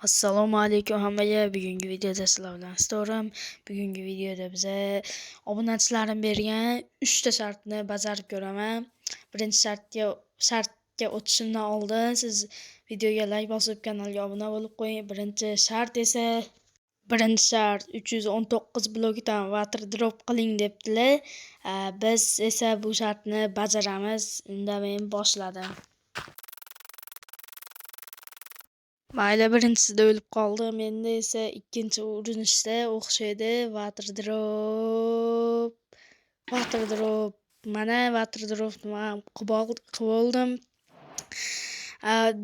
Assalomu alaykum hammaga. Bugungi videoda sizlar bilan Storim. Bugungi videoda biza obunachilarim bergan 3 ta shartni bajarib ko'raman. Birinchi shartga o'tishimdan oldin siz videoga like bosib kanalga obuna bo'lib qo'ying. Birinchi shart 319 blokdan water drop qiling debdilar. Biz esa bu shartni bajaramiz. Unda men boshladim. Mayli, birinchisida o'lib qoldim. Endi esa ikkinchi urinishda o'xshaydi. Water drop. Mana water dropni qilib oldim.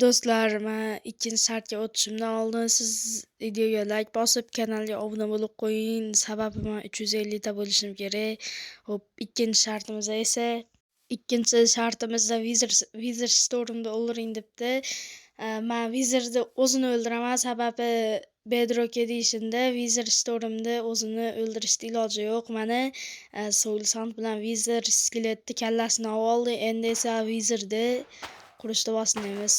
Do'stlar, men ikkinchi shartga o'tishimdan oldin siz videoga like bosib kanalga obuna bo'lib qo'ying. Sababi men 350 ta bo'lishim kerak. Xo'p, ikkinchi shartimizda Wizard Storm'da o'ldiring debdi. Men Wizard'ni o'zini o'ldiraman, sababi Bedrock Edition'da Wizard Storm'da o'zini o'ldirishda iloji yo'q. Mana Soul Sand bilan Wizard skeletni kallasini oldi. Endi esa Wizardni qurishda boshlaymiz.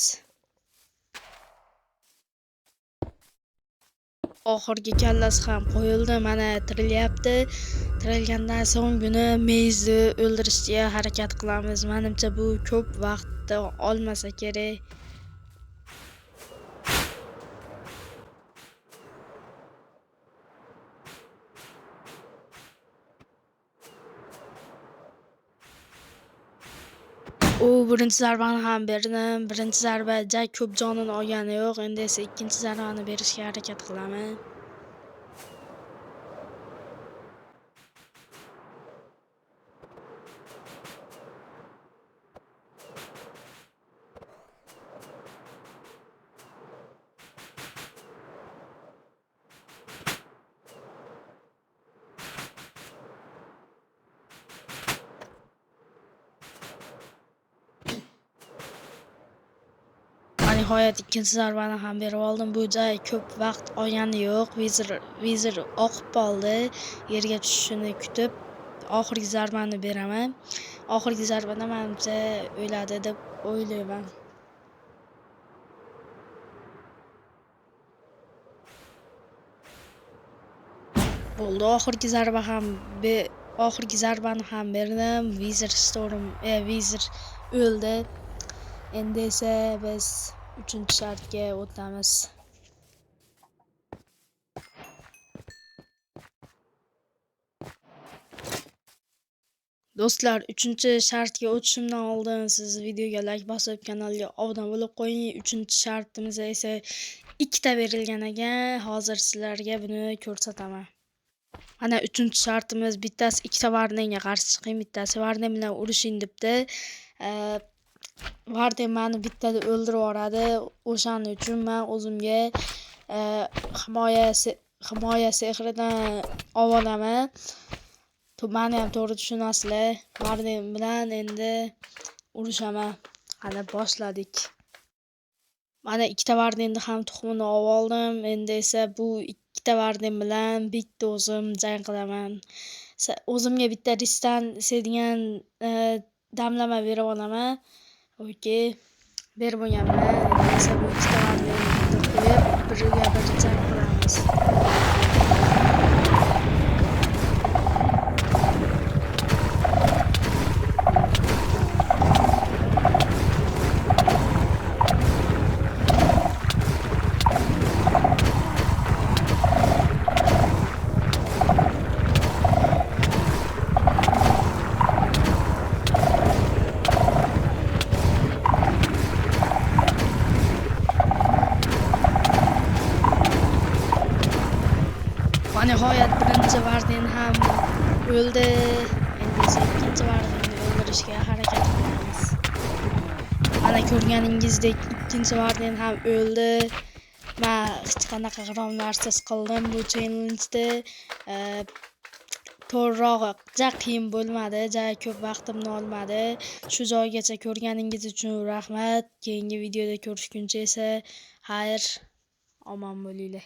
Oxirgi kallasi ham qo'yildi. Mana tirilyapti. Tirilgandan so'ng buni Maze'ni o'ldirishga harakat qilamiz. Menimcha bu ko'p vaqtni olmasa kerak. Birinchi zarbani ham berdim. Birinchi zarba ko'p jonini olgani yo'q. Endi esa ikkinchi zarbani berishga harakat qilaman. Nihoyat ikkinchi zarbani ham berib oldim. Bu ko'p vaqt olgani yo'q. Wizard oqib qoldi. Yerga tushishini kutib oxirgi zarbani beraman. Oxirgi zarbada menimcha o'ladi deb o'ylayman. Bo'ldi, oxirgi zarbani ham berdim. Wizard o'ldi. Endi esa biz 3-shartga o'tamiz. Do'stlar, 3-shartga o'tishimdan oldin siz videoga like bosib kanalga obuna bo'lib qo'ying. 3-shartimiz esa 2 ta berilgan ekan. Hozir sizlarga buni ko'rsataman. Mana 3-shartimiz, bittasi 2 ta Wardenga qarshi chiqing, bittasi Warden bilan urushing debdi. Warden meni bittada o'ldirib yuboradi. O'shaning uchun men o'zimga himoya sehridan olaman. Meni ham to'g'ri tushunasizlar. Warden bilan endi urushaman. Qani boshladik. Mana 2 ta Wardenni ham tuxumini oldim. Endi esa bu 2 ta Warden bilan bitta o'zim jang qilaman. O'zimga bitta ristan sevadigan damlama berib olaman. Okey, berib bo'lganman. Endi esa bu 2 ta Wardenni qo'yib birga jang qilamiz. Nihoyat birinchi Warden ham o'ldi. Endi esa ikkinchi Wardenni o'ldirishga harakat qilamiz. Mana ko'rganingizdek ikkinchi Warden ham o'ldi. Men hech qanaqa g'iromlarsiz qildim bu challenge'da. To'g'rirog'i qiyin bo'lmadi, ko'p vaqtimni olmadi. Shu joygacha ko'rganingiz uchun rahmat. Keyingi videoda ko'rishguncha esa xayr, omon bo'linglar.